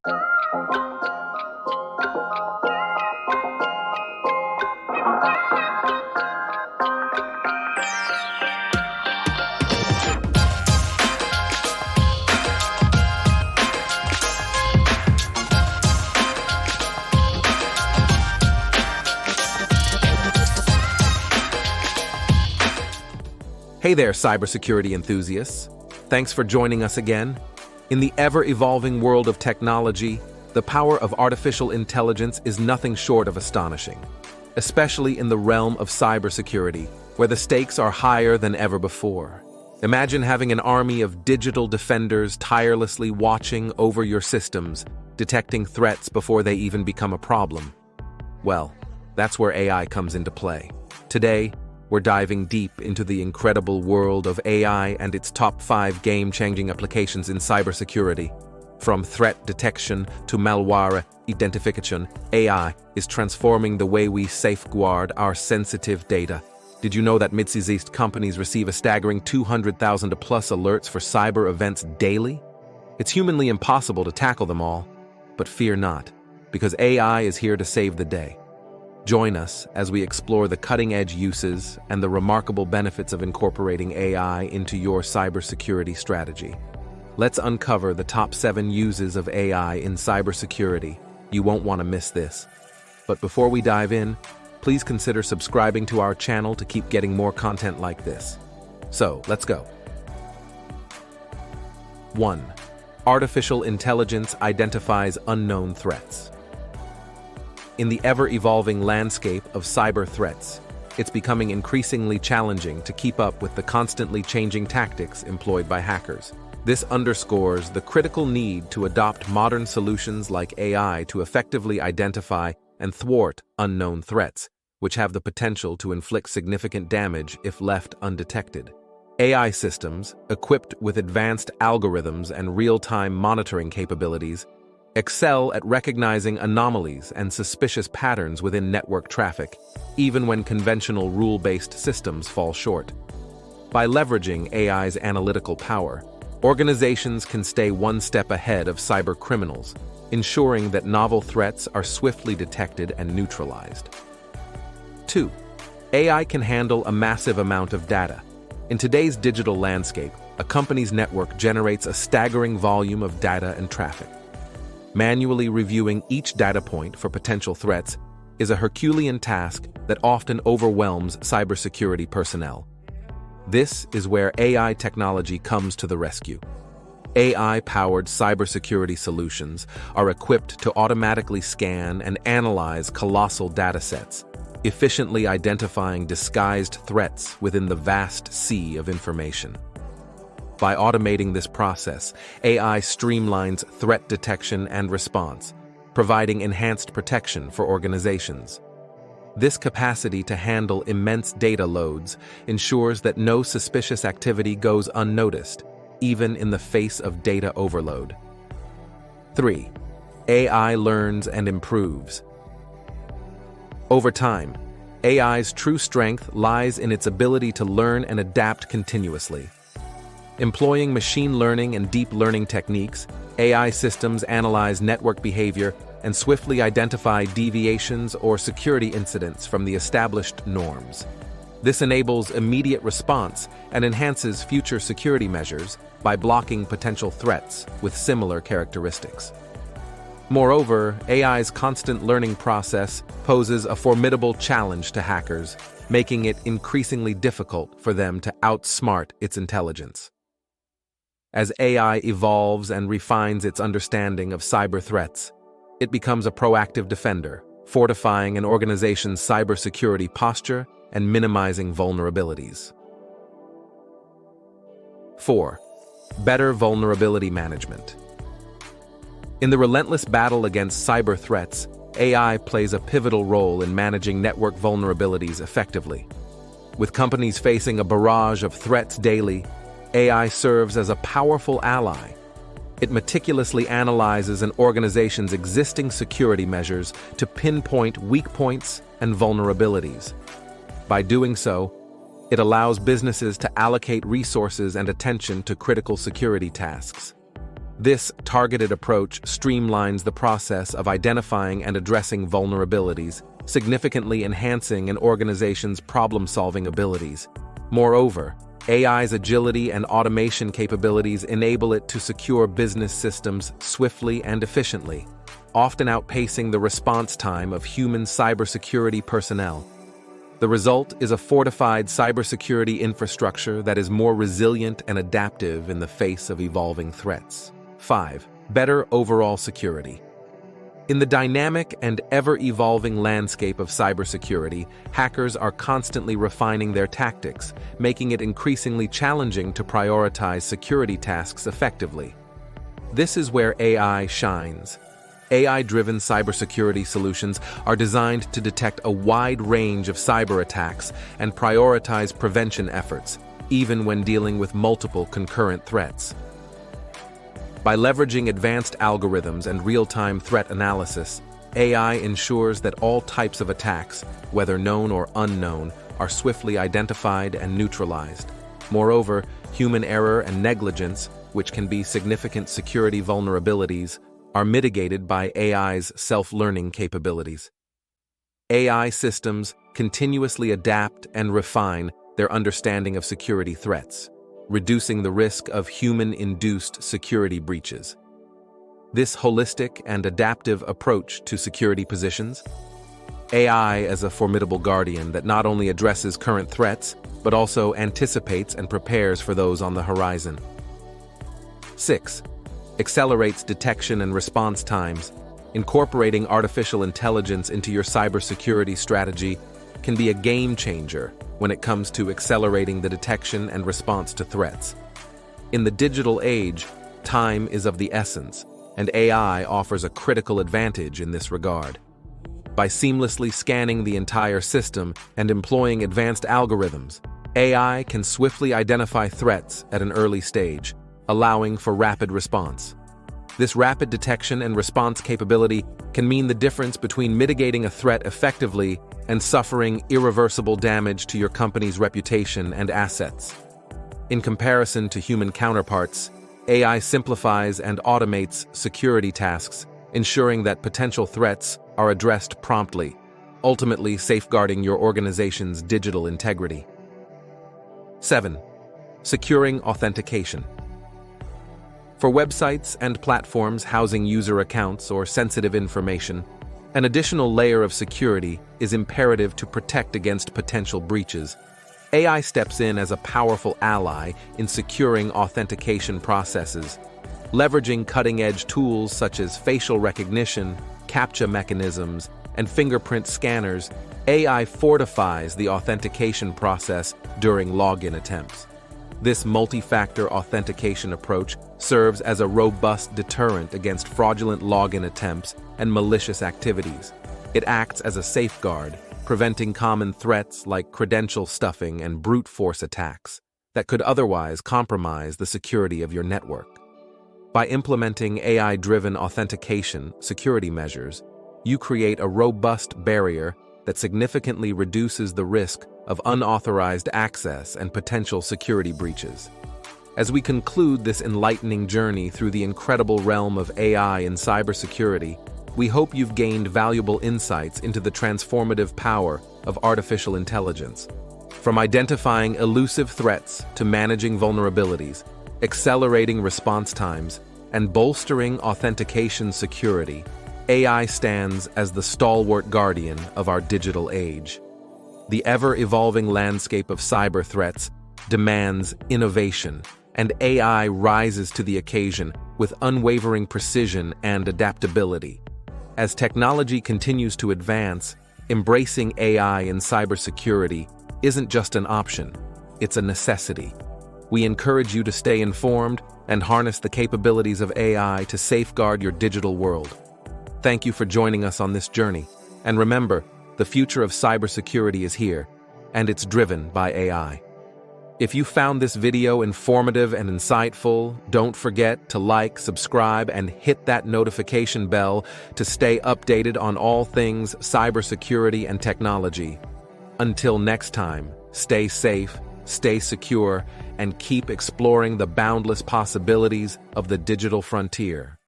Hey there, cybersecurity enthusiasts. Thanks for joining us again. In the ever-evolving world of technology, the power of artificial intelligence is nothing short of astonishing, especially in the realm of cybersecurity, where the stakes are higher than ever before. Imagine having an army of digital defenders tirelessly watching over your systems, detecting threats before they even become a problem. Well, that's where AI comes into play. Today, we're diving deep into the incredible world of AI and its top 5 game-changing applications in cybersecurity. From threat detection to malware identification, AI is transforming the way we safeguard our sensitive data. Did you know that mid-sized companies receive a staggering 200,000-plus alerts for cyber events daily? It's humanly impossible to tackle them all, but fear not, because AI is here to save the day. Join us as we explore the cutting-edge uses and the remarkable benefits of incorporating AI into your cybersecurity strategy. Let's uncover the top 7 uses of AI in cybersecurity. You won't want to miss this. But before we dive in, please consider subscribing to our channel to keep getting more content like this. So, let's go. 1. Artificial intelligence identifies unknown threats. In the ever-evolving landscape of cyber threats, it's becoming increasingly challenging to keep up with the constantly changing tactics employed by hackers. This underscores the critical need to adopt modern solutions like AI to effectively identify and thwart unknown threats, which have the potential to inflict significant damage if left undetected. AI systems, equipped with advanced algorithms and real-time monitoring capabilities, excel at recognizing anomalies and suspicious patterns within network traffic, even when conventional rule-based systems fall short. By leveraging AI's analytical power, organizations can stay one step ahead of cyber criminals, ensuring that novel threats are swiftly detected and neutralized. 2. AI can handle a massive amount of data. In today's digital landscape, a company's network generates a staggering volume of data and traffic. Manually reviewing each data point for potential threats is a Herculean task that often overwhelms cybersecurity personnel. This is where AI technology comes to the rescue. AI-powered cybersecurity solutions are equipped to automatically scan and analyze colossal datasets, efficiently identifying disguised threats within the vast sea of information. By automating this process, AI streamlines threat detection and response, providing enhanced protection for organizations. This capacity to handle immense data loads ensures that no suspicious activity goes unnoticed, even in the face of data overload. 3. AI learns and improves. Over time, AI's true strength lies in its ability to learn and adapt continuously. Employing machine learning and deep learning techniques, AI systems analyze network behavior and swiftly identify deviations or security incidents from the established norms. This enables immediate response and enhances future security measures by blocking potential threats with similar characteristics. Moreover, AI's constant learning process poses a formidable challenge to hackers, making it increasingly difficult for them to outsmart its intelligence. As AI evolves and refines its understanding of cyber threats, it becomes a proactive defender, fortifying an organization's cybersecurity posture and minimizing vulnerabilities. 4. Better vulnerability management. In the relentless battle against cyber threats, AI plays a pivotal role in managing network vulnerabilities effectively. With companies facing a barrage of threats daily, AI serves as a powerful ally. It meticulously analyzes an organization's existing security measures to pinpoint weak points and vulnerabilities. By doing so, it allows businesses to allocate resources and attention to critical security tasks. This targeted approach streamlines the process of identifying and addressing vulnerabilities, significantly enhancing an organization's problem-solving abilities. Moreover, AI's agility and automation capabilities enable it to secure business systems swiftly and efficiently, often outpacing the response time of human cybersecurity personnel. The result is a fortified cybersecurity infrastructure that is more resilient and adaptive in the face of evolving threats. 5. Better overall security. In the dynamic and ever-evolving landscape of cybersecurity, hackers are constantly refining their tactics, making it increasingly challenging to prioritize security tasks effectively. This is where AI shines. AI-driven cybersecurity solutions are designed to detect a wide range of cyberattacks and prioritize prevention efforts, even when dealing with multiple concurrent threats. By leveraging advanced algorithms and real-time threat analysis, AI ensures that all types of attacks, whether known or unknown, are swiftly identified and neutralized. Moreover, human error and negligence, which can be significant security vulnerabilities, are mitigated by AI's self-learning capabilities. AI systems continuously adapt and refine their understanding of security threats, reducing the risk of human-induced security breaches. This holistic and adaptive approach to security positions AI as a formidable guardian that not only addresses current threats, but also anticipates and prepares for those on the horizon. 6. Accelerates detection and response times. Incorporating artificial intelligence into your cybersecurity strategy can be a game changer when it comes to accelerating the detection and response to threats. In the digital age, time is of the essence, and AI offers a critical advantage in this regard. By seamlessly scanning the entire system and employing advanced algorithms, AI can swiftly identify threats at an early stage, allowing for rapid response. This rapid detection and response capability can mean the difference between mitigating a threat effectively and suffering irreversible damage to your company's reputation and assets. In comparison to human counterparts, AI simplifies and automates security tasks, ensuring that potential threats are addressed promptly, ultimately safeguarding your organization's digital integrity. 7. Securing authentication. For websites and platforms housing user accounts or sensitive information, an additional layer of security is imperative to protect against potential breaches. AI steps in as a powerful ally in securing authentication processes. Leveraging cutting-edge tools such as facial recognition, CAPTCHA mechanisms, and fingerprint scanners, AI fortifies the authentication process during login attempts. This multi-factor authentication approach serves as a robust deterrent against fraudulent login attempts and malicious activities. It acts as a safeguard, preventing common threats like credential stuffing and brute force attacks that could otherwise compromise the security of your network. By implementing AI-driven authentication security measures, you create a robust barrier that significantly reduces the risk of unauthorized access and potential security breaches. As we conclude this enlightening journey through the incredible realm of AI in cybersecurity, we hope you've gained valuable insights into the transformative power of artificial intelligence. From identifying elusive threats to managing vulnerabilities, accelerating response times, and bolstering authentication security, AI stands as the stalwart guardian of our digital age. The ever-evolving landscape of cyber threats demands innovation, and AI rises to the occasion with unwavering precision and adaptability. As technology continues to advance, embracing AI in cybersecurity isn't just an option, it's a necessity. We encourage you to stay informed and harness the capabilities of AI to safeguard your digital world. Thank you for joining us on this journey. And remember, the future of cybersecurity is here, and it's driven by AI. If you found this video informative and insightful, don't forget to like, subscribe, and hit that notification bell to stay updated on all things cybersecurity and technology. Until next time, stay safe, stay secure, and keep exploring the boundless possibilities of the digital frontier.